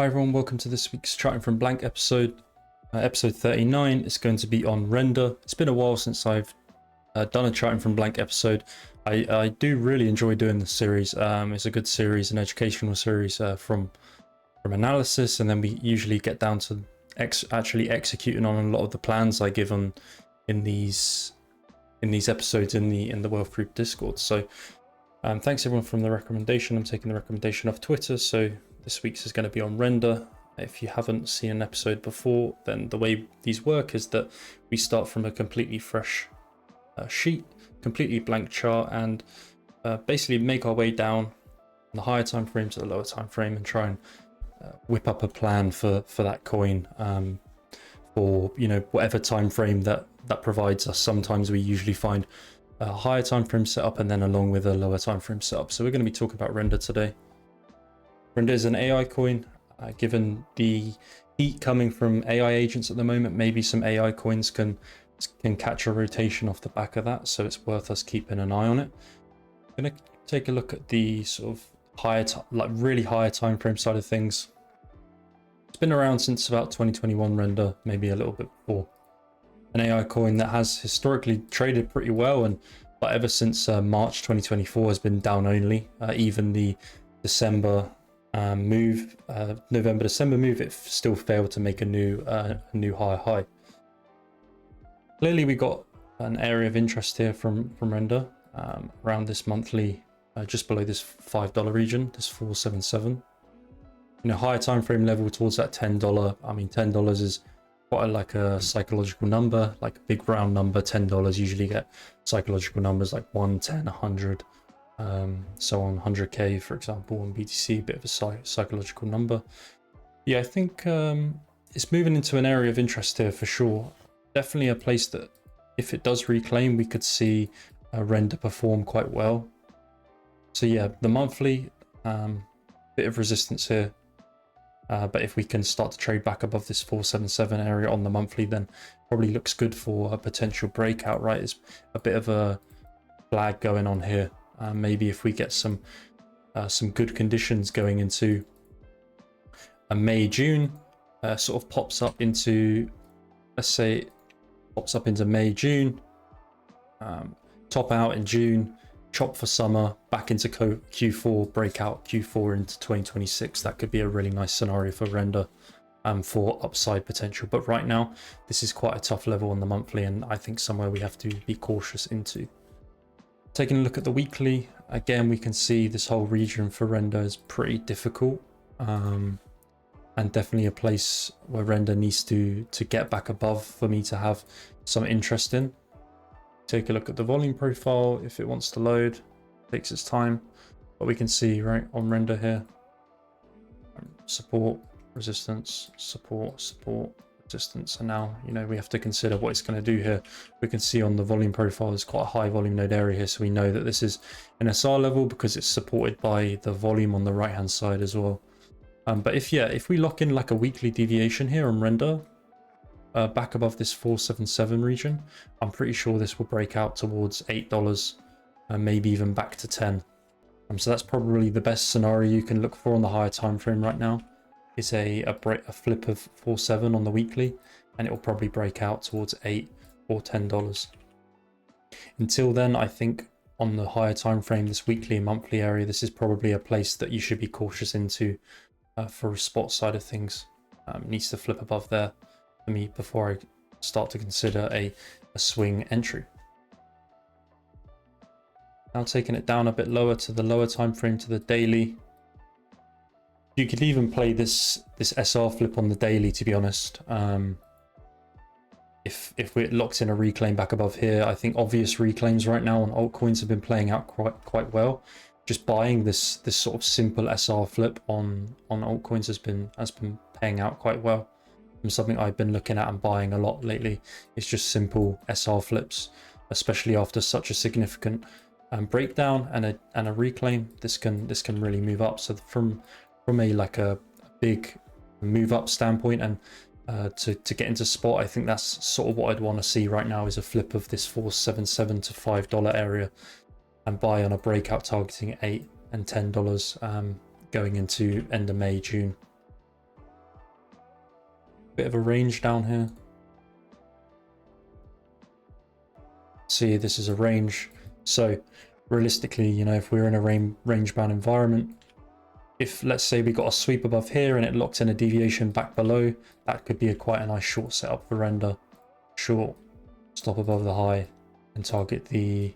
Hi everyone, welcome to this week's Charting from Blank episode, episode 39. It's going to be on render. It's been a while since I've done a Charting from Blank episode. I do really enjoy doing this series. It's a good series, an educational series from Analyst, and then we usually get down to actually executing on a lot of the plans I give on in these episodes in the Wealth Group Discord. So thanks everyone from the recommendation. I'm taking the recommendation off Twitter, so this week's is going to be on render. If you haven't seen an episode before, then the way these work is that we start from a completely fresh sheet, completely blank chart, and basically make our way down from the higher time frame to the lower time frame and try and whip up a plan for that coin for whatever time frame that provides us. Sometimes we usually find a higher time frame setup and then along with a lower time frame setup. So we're going to be talking about render today. Render is an AI coin. Given the heat coming from AI agents at the moment, maybe some AI coins can catch a rotation off the back of that, so it's worth us keeping an eye on it. I'm going to take a look at the sort of really higher time frame side of things. It's been around since about 2021 render, maybe a little bit before. An AI coin that has historically traded pretty well, but ever since March 2024 has been down only. Even the December November-December move, it still failed to make a new higher high. Clearly we got an area of interest here from render around this monthly, just below this $5 region, this 477. Higher time frame level towards that $10. I mean, $10 is quite like a psychological number, like a big round number. $10 usually get psychological numbers like 1, 10, 100. So on 100k, for example, on BTC, bit of a psychological number. Yeah, I think it's moving into an area of interest here for sure. Definitely a place that if it does reclaim, we could see render perform quite well. So yeah, the monthly, bit of resistance here. But if we can start to trade back above this 477 area on the monthly, then probably looks good for a potential breakout, right? It's a bit of a flag going on here. Maybe if we get some good conditions going into a May-June, sort of pops up into, let's say, pops up into May-June, top out in June, chop for summer, back into Q4, breakout Q4 into 2026. That could be a really nice scenario for render for upside potential. But right now, this is quite a tough level on the monthly, and I think somewhere we have to be cautious into. Taking a look at the weekly, again, we can see this whole region for render is pretty difficult, and definitely a place where render needs to get back above for me to have some interest in. Take a look at the volume profile. If it wants to load, takes its time, but we can see right on render here, support, resistance, support, resistance, and now we have to consider what it's going to do here. We can see on the volume profile there's quite a high volume node area here, so we know that this is an SR level because it's supported by the volume on the right hand side as well. But if we lock in like a weekly deviation here on render, back above this 477 region, I'm pretty sure this will break out towards $8 and maybe even back to 10. So that's probably the best scenario you can look for on the higher time frame right now. Is a flip of 4.7 on the weekly, and it will probably break out towards $8 or $10. Until then, I think on the higher time frame, this weekly and monthly area, this is probably a place that you should be cautious into for a spot side of things. It needs to flip above there for me before I start to consider a swing entry. Now taking it down a bit lower to the lower time frame, to the daily. You could even play this SR flip on the daily, to be honest. If we're locked in a reclaim back above here, I think obvious reclaims right now on altcoins have been playing out quite well. Just buying this sort of simple SR flip on altcoins has been paying out quite well. And something I've been looking at and buying a lot lately is just simple SR flips, especially after such a significant breakdown and a reclaim. This can really move up. So from a big move up standpoint and to get into spot, I think that's sort of what I'd want to see right now, is a flip of this 477 to $5 area and buy on a breakout targeting $8 and $10 going into end of May, June. bit of a range down here. See, this is a range. So realistically, you know, if we're in a range bound environment, if let's say we got a sweep above here and it locks in a deviation back below, that could be quite a nice short setup for render. Short, stop above the high and target the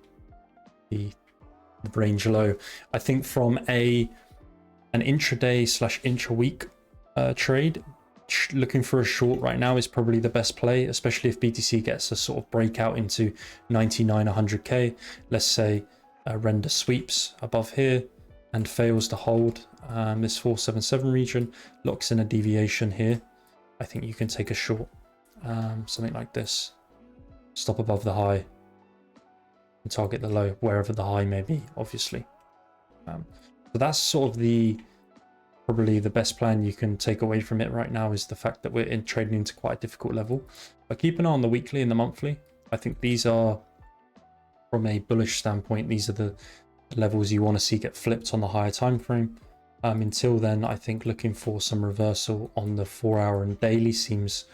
range low. I think from an intraday / intra-week trade, looking for a short right now is probably the best play, especially if BTC gets a sort of breakout into 99, 100k. Let's say render sweeps above here and fails to hold this 477 region, locks in a deviation here. I think you can take a short, something like this, stop above the high and target the low wherever the high may be, obviously. So that's sort of probably the best plan you can take away from it right now, is the fact that we're trading into quite a difficult level. But keep an eye on the weekly and the monthly. I think these are, from a bullish standpoint, these are the levels you want to see get flipped on the higher time frame. Until then, I think looking for some reversal on the 4-hour and daily seems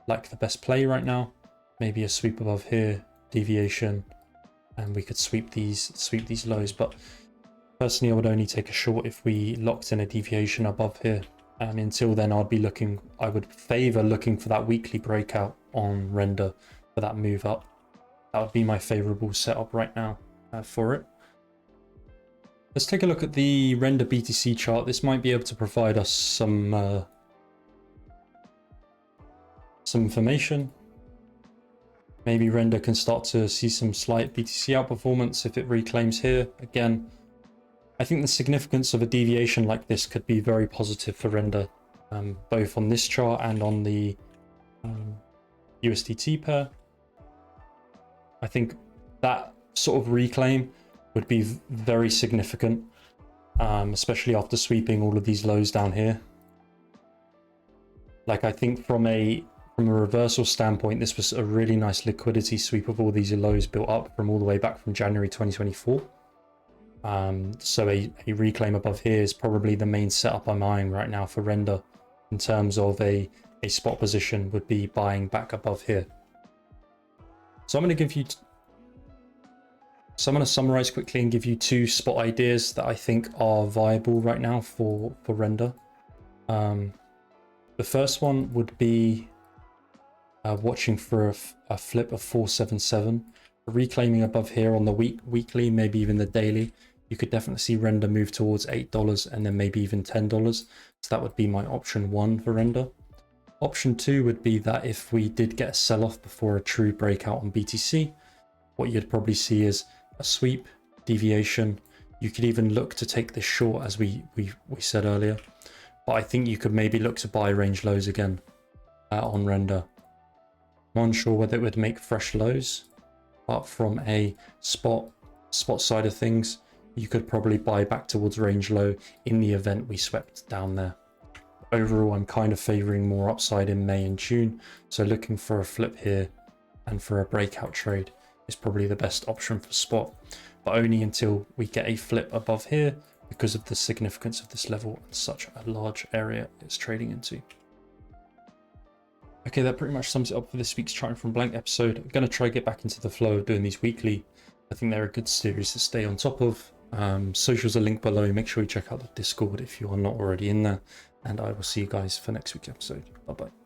like the best play right now. Maybe a sweep above here, deviation, and we could sweep these lows. But personally, I would only take a short if we locked in a deviation above here. Until then, I would favor looking for that weekly breakout on render for that move up. That would be my favorable setup right now for it. Let's take a look at the render BTC chart. This might be able to provide us some information. Maybe render can start to see some slight BTC outperformance if it reclaims here. Again, I think the significance of a deviation like this could be very positive for render, both on this chart and on the USDT pair. I think that sort of reclaim would be very significant, especially after sweeping all of these lows down here. Like, I think from a reversal standpoint, this was a really nice liquidity sweep of all these lows built up from all the way back from January 2024. So a reclaim above here is probably the main setup I'm eyeing right now for render in terms of a spot position, would be buying back above here. So I'm going to summarize quickly and give you two spot ideas that I think are viable right now for render. The first one would be watching for a flip of 477, reclaiming above here on the weekly, maybe even the daily. You could definitely see render move towards $8 and then maybe even $10. So that would be my option one for render. Option two would be that if we did get a sell-off before a true breakout on BTC, what you'd probably see is a sweep, deviation. You could even look to take this short, as we said earlier. But I think you could maybe look to buy range lows again on render. I'm unsure whether it would make fresh lows, but from a spot side of things, you could probably buy back towards range low in the event we swept down there. Overall, I'm kind of favoring more upside in May and June, so looking for a flip here and for a breakout trade is probably the best option for spot, but only until we get a flip above here because of the significance of this level and such a large area it's trading into. Okay, that pretty much sums it up for this week's Charting from Blank episode. I'm going to try to get back into the flow of doing these weekly. I think they're a good series to stay on top of. Socials are linked below. Make sure you check out the Discord if you are not already in there. And I will see you guys for next week's episode. Bye bye.